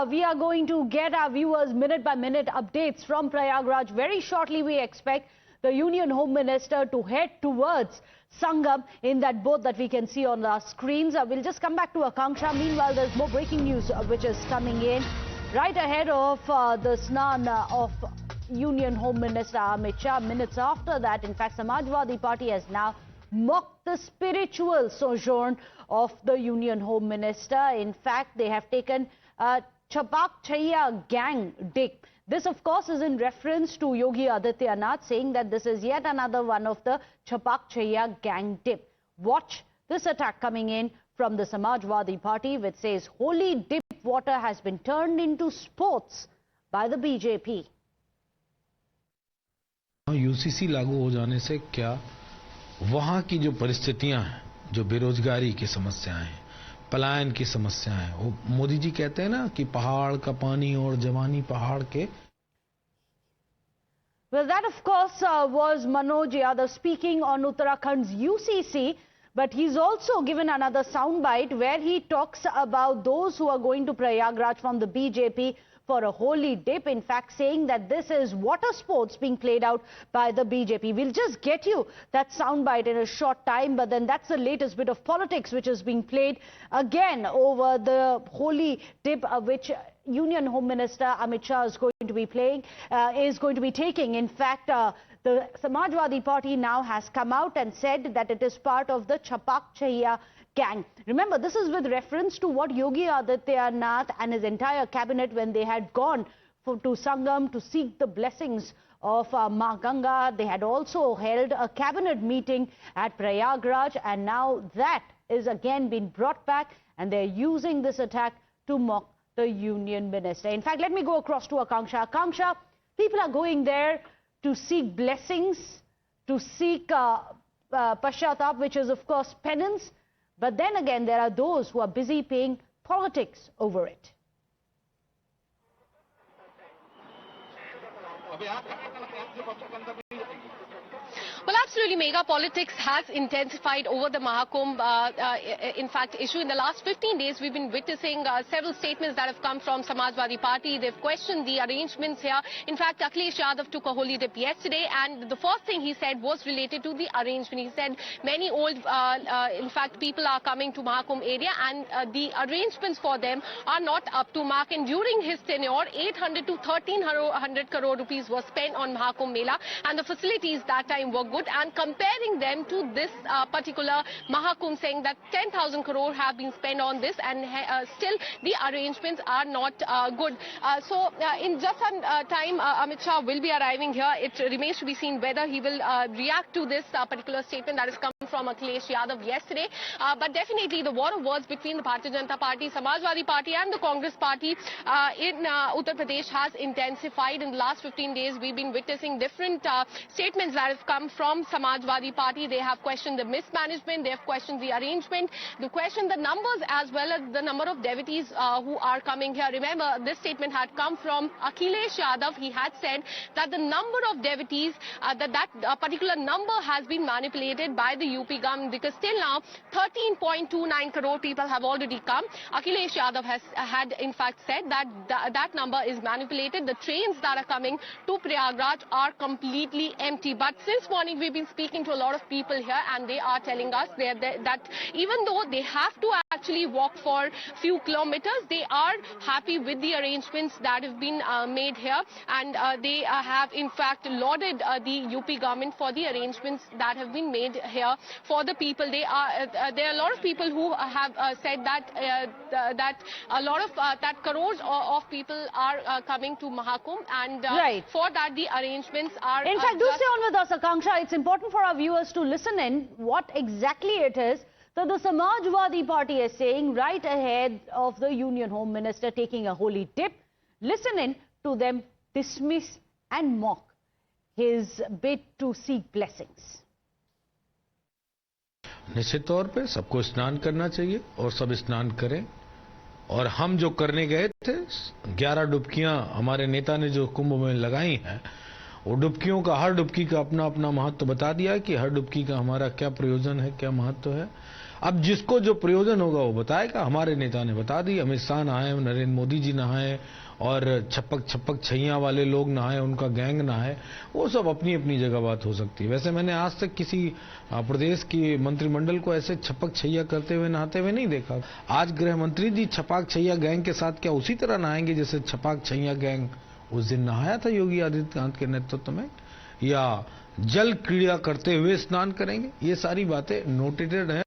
we are going to get our viewers minute-by-minute updates from Prayagraj. Very shortly, we expect the Union Home Minister to head towards Sangam in that boat that we can see on our screens. We'll just come back to Akanksha. Meanwhile, there's more breaking news which is coming in. Right ahead of the Snan of Union Home Minister Amit Shah, minutes after that, in fact, Samajwadi Party has now mocked the spiritual sojourn of the Union Home Minister. In fact, they have taken Chapak Chaiya gang dip. This, of course, is in reference to Yogi Adityanath, saying that this is yet another one of the Chapak Chaiya gang dip. Watch this attack coming in from the Samajwadi Party, which says holy dip water has been turned into sports by the BJP. UCC लागू हो जाने से क्या वहां की जो परिस्थितियां हैं, जो बेरोजगारी की समस्याएं हैं, पलायन की समस्याएं हैं, वो मोदी जी कहते हैं ना कि पहाड़ का पानी और जवानी पहाड़ के. Well, that of course was Manoj Yadav speaking on Uttarakhand's UCC, but he's also given another soundbite where he talks about those who are going to Prayagraj from the BJP for a holy dip, in fact saying that this is water sports being played out by the BJP. We'll just get you that soundbite in a short time, but then that's the latest bit of politics which is being played again over the holy dip which Union Home Minister Amit Shah is going to be taking. In fact, the Samajwadi Party now has come out and said that it is part of the Chapak Chaiya gang. Remember, this is with reference to what Yogi Adityanath and his entire cabinet, when they had gone to Sangam to seek the blessings of Ma Ganga, they had also held a cabinet meeting at Prayagraj, and now that is again been brought back and they're using this attack to mock the Union Minister. In fact, let me go across to Akanksha. Akanksha, people are going there to seek blessings, to seek Pashyatap, which is of course penance. But then again, there are those who are busy paying politics over it. Well, absolutely, Mega. Politics has intensified over the Mahakumbh, in fact, issue. In the last 15 days, we've been witnessing several statements that have come from Samajwadi Party. They've questioned the arrangements here. In fact, Akhilesh Yadav took a holy dip yesterday, and the first thing he said was related to the arrangement. He said many old, in fact, people are coming to Mahakumbh area, and the arrangements for them are not up to mark. And during his tenure, 800 to 1300 crore rupees was spent on Mahakumbh Mela, and the facilities that time were good. And comparing them to this particular Mahakumbh, saying that 10,000 crore have been spent on this, and still the arrangements are not good. So in just some time, Amit Shah will be arriving here. It remains to be seen whether he will react to this particular statement that has come from Akhilesh Yadav yesterday. But definitely the war of words between the Bharatiya Janata Party, Samajwadi Party and the Congress Party in Uttar Pradesh has intensified. In the last 15 days, we've been witnessing different statements that have come from Samajwadi Party. They have questioned the mismanagement, they have questioned the arrangement, they questioned the numbers as well as the number of devotees who are coming here. Remember, this statement had come from Akhilesh Yadav. He had said that the number of devotees, that particular number has been manipulated by the UP government, because till now 13.29 crore people have already come. Akhilesh Yadav had in fact said that that number is manipulated. The trains that are coming to Prayagraj are completely empty. But since morning we've been speaking to a lot of people here, and they are telling us that even though they have to actually walk for few kilometers, they are happy with the arrangements that have been made here, and they have in fact lauded the UP government for the arrangements that have been made here for the people. There are a lot of people who have said that that a lot of that crores of people are coming to Mahakumbh, and right. For that the arrangements are. In fact, do stay on with us, Akanksha. It's important for our viewers to listen in what exactly it is that the Samajwadi Party is saying right ahead of the Union Home Minister taking a holy dip. Listen in to them dismiss and mock his bid to seek blessings. निश्चित तौर पे सबको स्नान करना चाहिए और सब स्नान करें, और हम जो करने गए थे 11 डुबकियां हमारे नेता ने जो कुंभ में लगाई हैं, वो डुबकियों का, हर डुबकी का अपना अपना महत्व बता दिया है कि हर डुबकी का हमारा क्या प्रयोजन है, क्या महत्व है. अब जिसको जो प्रयोजन होगा वो बताएगा। हमारे नेता ने बता दी, अमित शाह नहाए, नरेंद्र मोदी जी नहाए और छप्पक छैया वाले लोग नहाए, उनका गैंग नहाए, वो सब अपनी अपनी जगह बात हो सकती है। वैसे मैंने आज तक किसी प्रदेश की मंत्रिमंडल को ऐसे छप्पक छैया करते हुए नहाते हुए नहीं देखा। आज गृह मंत्री जी छपाक छैया गैंग के साथ क्या उसी तरह नहाएंगे जैसे छपाक छैया गैंग उस दिन नहाया था योगी आदित्यनाथ के नेतृत्व में, या जल क्रीड़ा करते हुए स्नान करेंगे? ये सारी बातें नोटेटेड है।